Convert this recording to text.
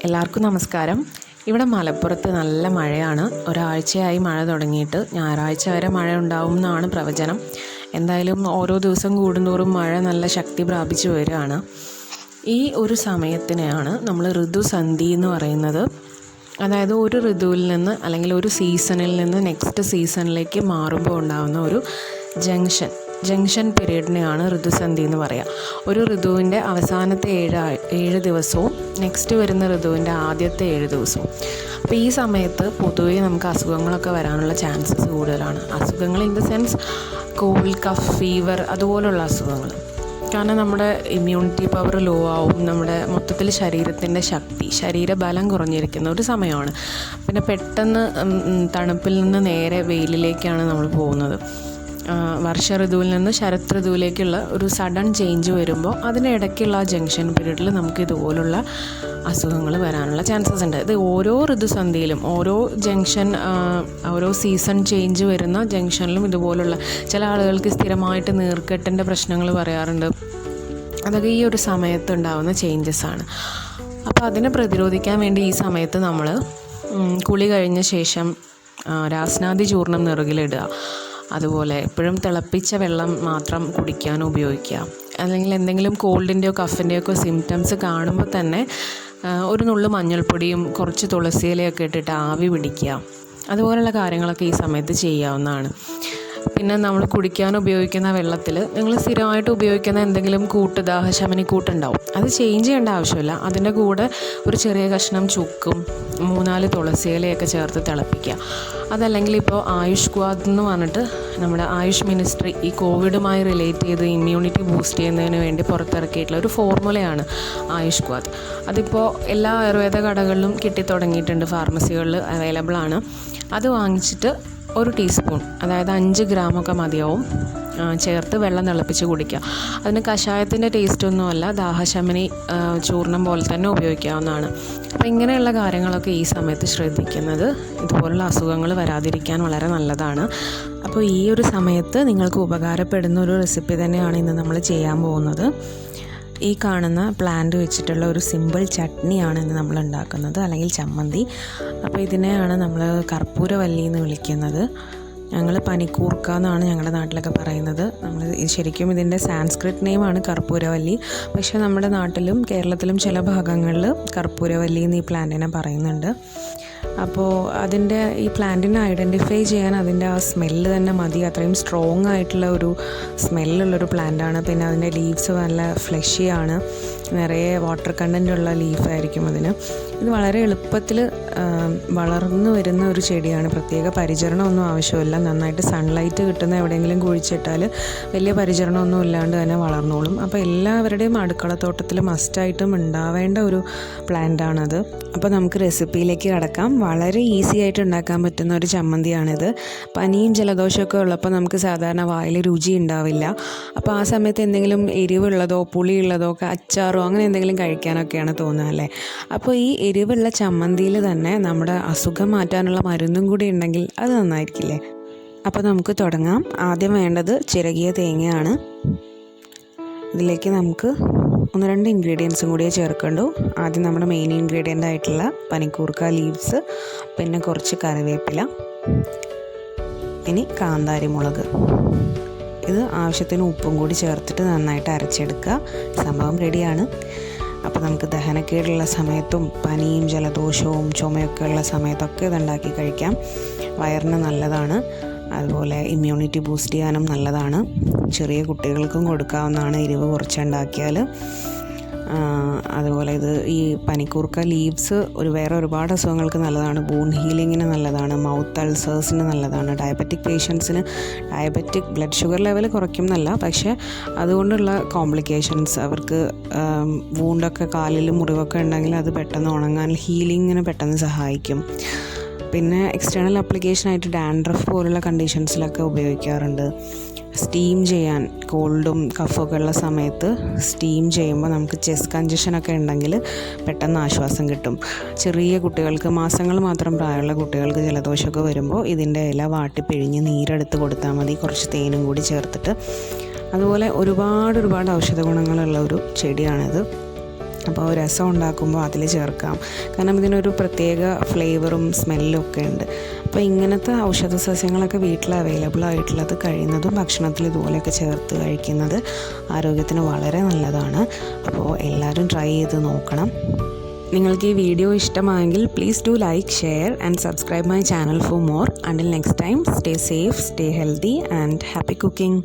എല്ലാവർക്കും നമസ്കാരം. ഇവിടെ മലപ്പുറത്ത് നല്ല മഴയാണ്. ഒരാഴ്ചയായി മഴ തുടങ്ങിയിട്ട്. ഞായറാഴ്ച വരെ മഴ ഉണ്ടാവും എന്നാണ് പ്രവചനം. എന്തായാലും ഓരോ ദിവസം കൂടുന്തോറും മഴ നല്ല ശക്തി പ്രാപിച്ചു വരികയാണ്. ഈ ഒരു സമയത്തിനെയാണ് നമ്മൾ ഋതുസന്ധി എന്ന് പറയുന്നത്. അതായത് ഒരു ഋതുവിൽ നിന്ന് അല്ലെങ്കിൽ ഒരു സീസണിൽ നിന്ന് നെക്സ്റ്റ് സീസണിലേക്ക് മാറുമ്പോൾ ഉണ്ടാകുന്ന ഒരു ജംഗ്ഷൻ പീരീഡിനെയാണ് ഋതുസന്ധി എന്ന് പറയുക. ഒരു ഋതുവിൻ്റെ അവസാനത്തെ ഏഴ് ദിവസവും നെക്സ്റ്റ് വരുന്ന ഋതുവിൻ്റെ ആദ്യത്തെ 7 ദിവസവും. അപ്പോൾ ഈ സമയത്ത് പൊതുവേ നമുക്ക് അസുഖങ്ങളൊക്കെ വരാനുള്ള ചാൻസസ് കൂടുതലാണ്. അസുഖങ്ങൾ in the sense cold, cough, fever അതുപോലുള്ള അസുഖങ്ങൾ. കാരണം നമ്മുടെ ഇമ്മ്യൂണിറ്റി പവർ ലോ ആവും. നമ്മുടെ മൊത്തത്തിൽ ശരീരത്തിൻ്റെ ശരീരബലം കുറഞ്ഞിരിക്കുന്ന ഒരു സമയമാണ്. പിന്നെ പെട്ടെന്ന് തണുപ്പിൽ നിന്ന് നേരെ വെയിലിലേക്കാണ് നമ്മൾ പോകുന്നത്. വർഷ ഋതുവിൽ നിന്ന് ശരത് ഋതുവിലേക്കുള്ള ഒരു സഡൻ ചേഞ്ച് വരുമ്പോൾ അതിനിടയ്ക്കുള്ള ആ ജംഗ്ഷൻ പീരീഡിൽ നമുക്ക് ഇതുപോലുള്ള അസുഖങ്ങൾ വരാനുള്ള ചാൻസസ് ഉണ്ട്. ഇത് ഓരോ ഋതുസന്ധിയിലും ഓരോ സീസൺ ചേഞ്ച് വരുന്ന ജംഗ്ഷനിലും ഇതുപോലുള്ള ചില ആളുകൾക്ക് സ്ഥിരമായിട്ട് നീർക്കെട്ടിൻ്റെ പ്രശ്നങ്ങൾ പറയാറുണ്ട്. അതൊക്കെ ഈ ഒരു സമയത്ത് ഉണ്ടാകുന്ന ചേഞ്ചസ് ആണ്. അപ്പോൾ അതിനെ പ്രതിരോധിക്കാൻ വേണ്ടി ഈ സമയത്ത് നമ്മൾ കുളി കഴിഞ്ഞ ശേഷം രാസ്നാദി ചൂർണം നെറുകിലിടുക. അതുപോലെ എപ്പോഴും തിളപ്പിച്ച വെള്ളം മാത്രം കുടിക്കാൻ ഉപയോഗിക്കുക. അല്ലെങ്കിൽ എന്തെങ്കിലും കോൾഡിൻ്റെയോ കഫിൻ്റെയോ ഒക്കെ സിംറ്റംസ് കാണുമ്പോൾ തന്നെ ഒരു നുള്ളു മഞ്ഞൾപ്പൊടിയും കുറച്ച് തുളസിയിലയൊക്കെ ഇട്ടിട്ട് ആവി പിടിക്കുക. അതുപോലുള്ള കാര്യങ്ങളൊക്കെ ഈ സമയത്ത് ചെയ്യാവുന്നതാണ്. പിന്നെ നമ്മൾ കുടിക്കാൻ ഉപയോഗിക്കുന്ന വെള്ളത്തിൽ നിങ്ങൾ സ്ഥിരമായിട്ട് ഉപയോഗിക്കുന്ന എന്തെങ്കിലും ദാഹശമനി കൂട്ടുണ്ടാവും. അത് ചേഞ്ച് ചെയ്യേണ്ട ആവശ്യമില്ല. അതിൻ്റെ കൂടെ ഒരു ചെറിയ കഷ്ണം ചുക്കും 3-4 തുളസിയിലയൊക്കെ ചേർത്ത് തിളപ്പിക്കുക. അതല്ലെങ്കിൽ ഇപ്പോൾ ആയുഷ് ക്വാദ് എന്ന് പറഞ്ഞിട്ട് നമ്മുടെ ആയുഷ് മിനിസ്ട്രി ഈ കോവിഡുമായി റിലേറ്റ് ചെയ്ത് ഇമ്മ്യൂണിറ്റി ബൂസ്റ്റ് ചെയ്യുന്നതിന് വേണ്ടി പുറത്തിറക്കിയിട്ടുള്ള ഒരു ഫോർമുലയാണ് ആയുഷ് ക്വാദ്. അതിപ്പോൾ എല്ലാ ആയുർവേദ കടകളിലും കിട്ടിത്തുടങ്ങിയിട്ടുണ്ട്, ഫാർമസികളിൽ അവൈലബിൾ ആണ്. അത് വാങ്ങിച്ചിട്ട് 1 ടീസ്പൂൺ, അതായത് 5 ഗ്രാമൊക്കെ മതിയാവും, ചേർത്ത് വെള്ളം തിളപ്പിച്ച് കുടിക്കുക. അതിന് കഷായത്തിൻ്റെ ടേസ്റ്റൊന്നുമല്ല, ദാഹശമനി ചൂർണം പോലെ തന്നെ ഉപയോഗിക്കാവുന്നതാണ്. അപ്പോൾ ഇങ്ങനെയുള്ള കാര്യങ്ങളൊക്കെ ഈ സമയത്ത് ശ്രദ്ധിക്കുന്നത് ഇതുപോലുള്ള അസുഖങ്ങൾ വരാതിരിക്കാൻ വളരെ നല്ലതാണ്. അപ്പോൾ ഈ ഒരു സമയത്ത് നിങ്ങൾക്ക് ഉപകാരപ്പെടുന്ന ഒരു റെസിപ്പി തന്നെയാണ് ഇന്ന് നമ്മൾ ചെയ്യാൻ പോകുന്നത്. ഈ കാണുന്ന പ്ലാന്റ് വെച്ചിട്ടുള്ള ഒരു സിമ്പിൾ ചട്നിയാണ് ഇന്ന് നമ്മൾ ഉണ്ടാക്കുന്നത്, അല്ലെങ്കിൽ ചമ്മന്തി. അപ്പോൾ ഇതിനെയാണ് നമ്മൾ കർപ്പൂരവല്ലി എന്ന് വിളിക്കുന്നത്. ഞങ്ങൾ പനിക്കൂർക്ക എന്നാണ് ഞങ്ങളുടെ നാട്ടിലൊക്കെ പറയുന്നത്. നമ്മൾ ശരിക്കും ഇതിൻ്റെ സാൻസ്ക്രിറ്റ് നെയിമാണ് കർപ്പൂരവല്ലി. പക്ഷേ നമ്മുടെ നാട്ടിലും കേരളത്തിലും ചില ഭാഗങ്ങളിൽ കർപ്പൂരവല്ലി എന്ന് ഈ പ്ലാന്റിനെ പറയുന്നുണ്ട്. അപ്പോൾ ഈ പ്ലാന്റിനെ ഐഡൻറ്റിഫൈ ചെയ്യാൻ അതിൻ്റെ ആ സ്മെല്ല് തന്നെ മതി. അത്രയും സ്ട്രോങ് ആയിട്ടുള്ള ഒരു സ്മെല്ലുള്ളൊരു പ്ലാന്റാണ്. പിന്നെ അതിൻ്റെ ലീവ്സ് നല്ല ഫ്ലഷിയാണ്, നിറയെ വാട്ടർ കണ്ടൻ്റ് ഉള്ള ലീഫായിരിക്കും അതിന്. ഇത് വളരെ എളുപ്പത്തിൽ വളർന്നു വരുന്ന ഒരു ചെടിയാണ്. പ്രത്യേക പരിചരണമൊന്നും ആവശ്യമില്ല. നന്നായിട്ട് സൺലൈറ്റ് കിട്ടുന്ന എവിടെയെങ്കിലും കുഴിച്ചിട്ടാൽ വലിയ പരിചരണമൊന്നും ഇല്ലാണ്ട് തന്നെ വളർന്നോളും. അപ്പോൾ എല്ലാവരുടെയും അടുക്കളത്തോട്ടത്തിൽ മസ്റ്റായിട്ടും ഉണ്ടാവേണ്ട ഒരു പ്ലാന്റാണത്. അപ്പോൾ നമുക്ക് റെസിപ്പിയിലേക്ക് കടക്കാം. വളരെ ഈസി ആയിട്ട് ഉണ്ടാക്കാൻ പറ്റുന്ന ഒരു ചമ്മന്തിയാണിത്. പനിയും ജലദോഷമൊക്കെ ഉള്ളപ്പോൾ നമുക്ക് സാധാരണ വായിൽ രുചി ഉണ്ടാവില്ല. അപ്പോൾ ആ സമയത്ത് എന്തെങ്കിലും എരിവുള്ളതോ പുളിയുള്ളതോ അച്ചാറോ അങ്ങനെ എന്തെങ്കിലും കഴിക്കാനൊക്കെയാണ് തോന്നുക അല്ലേ. അപ്പോൾ ഈ എരിവുള്ള ചമ്മന്തിയിൽ തന്നെ നമ്മുടെ അസുഖം മാറ്റാനുള്ള മരുന്നും കൂടി ഉണ്ടെങ്കിൽ അത് നന്നായിരിക്കില്ലേ. അപ്പോൾ നമുക്ക് തുടങ്ങാം. ആദ്യം വേണ്ടത് ചിരകിയ തേങ്ങയാണ്. ഇതിലേക്ക് നമുക്ക് 1-2 ഇൻഗ്രീഡിയൻസും കൂടിയേ ചേർക്കണ്ടു. ആദ്യം നമ്മുടെ മെയിൻ ഇൻഗ്രീഡിയൻ്റ് ആയിട്ടുള്ള പനിക്കൂർക്ക ലീവ്സ്, പിന്നെ കുറച്ച് കറിവേപ്പില, ഇനി കാന്താരി മുളക്. ഇത് ആവശ്യത്തിന് ഉപ്പും കൂടി ചേർത്തിട്ട് നന്നായിട്ട് അരച്ചെടുക്കുക. സംഭവം റെഡിയാണ്. അപ്പോൾ നമുക്ക് ദഹനക്കേടുള്ള സമയത്തും പനിയും ജലദോഷവും ചുമയൊക്കെ ഉള്ള സമയത്തൊക്കെ ഇതുണ്ടാക്കി കഴിക്കാം. വയറിന് നല്ലതാണ്. അതുപോലെ ഇമ്മ്യൂണിറ്റി ബൂസ്റ്റ് ചെയ്യാനും നല്ലതാണ്. ചെറിയ കുട്ടികൾക്കും കൊടുക്കാവുന്നതാണ് എരിവ് കുറച്ചുണ്ടാക്കിയാൽ. അതുപോലെ ഈ പനിക്കൂർക്ക ലീവ്സ് വേറെ ഒരുപാട് അസുഖങ്ങൾക്ക് നല്ലതാണ്. ബോൺ ഹീലിങ്ങിന് നല്ലതാണ്, മൗത്ത് അൾസേഴ്സിന് നല്ലതാണ്, ഡയബറ്റിക് പേഷ്യൻസിന് ഡയബറ്റിക് ബ്ലഡ് ഷുഗർ ലെവൽ കുറയ്ക്കുന്നല്ല, പക്ഷേ അതുകൊണ്ടുള്ള കോംപ്ലിക്കേഷൻസ്, അവർക്ക് വൂണ്ടൊക്കെ കാലിൽ മുറിവൊക്കെ ഉണ്ടെങ്കിൽ അത് പെട്ടെന്ന് ഉണങ്ങാൻ ഹീലിങ്ങിന് പെട്ടെന്ന് സഹായിക്കും. പിന്നെ എക്സ്റ്റേണൽ ആപ്ലിക്കേഷനായിട്ട് ഡാൻഡ്രഫ് പോലുള്ള കണ്ടീഷൻസിലൊക്കെ ഉപയോഗിക്കാറുണ്ട്. സ്റ്റീം ചെയ്യാൻ, കോൾഡും കഫൊക്കെ ഉള്ള സമയത്ത് സ്റ്റീം ചെയ്യുമ്പോൾ നമുക്ക് ചെസ്റ്റ് കഞ്ചഷനൊക്കെ ഉണ്ടെങ്കിൽ പെട്ടെന്ന് ആശ്വാസം കിട്ടും. ചെറിയ കുട്ടികൾക്ക്, മാസങ്ങൾ മാത്രം പ്രായമുള്ള കുട്ടികൾക്ക് ജലദോഷമൊക്കെ വരുമ്പോൾ ഇതിൻ്റെ ഇല വാട്ടി പിഴിഞ്ഞ് നീരെടുത്ത് കൊടുത്താൽ മതി, കുറച്ച് തേനും കൂടി ചേർത്തിട്ട്. അതുപോലെ ഒരുപാട് ഔഷധ ഗുണങ്ങളുള്ള ഒരു ചെടിയാണിത്. അപ്പോൾ രസം ഉണ്ടാക്കുമ്പോൾ അതിൽ ചേർക്കാം. കാരണം ഇതിനൊരു പ്രത്യേക ഫ്ലേവറും സ്മെല്ലും ഒക്കെ ഉണ്ട്. അപ്പോൾ ഇങ്ങനത്തെ ഔഷധ സസ്യങ്ങളൊക്കെ വീട്ടിൽ അവൈലബിൾ ആയിട്ടുള്ളത് കഴിയുന്നതും ഭക്ഷണത്തിൽ ഇതുപോലെയൊക്കെ ചേർത്ത് കഴിക്കുന്നത് ആരോഗ്യത്തിന് വളരെ നല്ലതാണ്. അപ്പോൾ എല്ലാവരും ട്രൈ ചെയ്ത് നോക്കണം. നിങ്ങൾക്ക് ഈ വീഡിയോ ഇഷ്ടമായെങ്കിൽ please do like, share and subscribe my channel for more. Until next time, stay safe, stay healthy and happy cooking.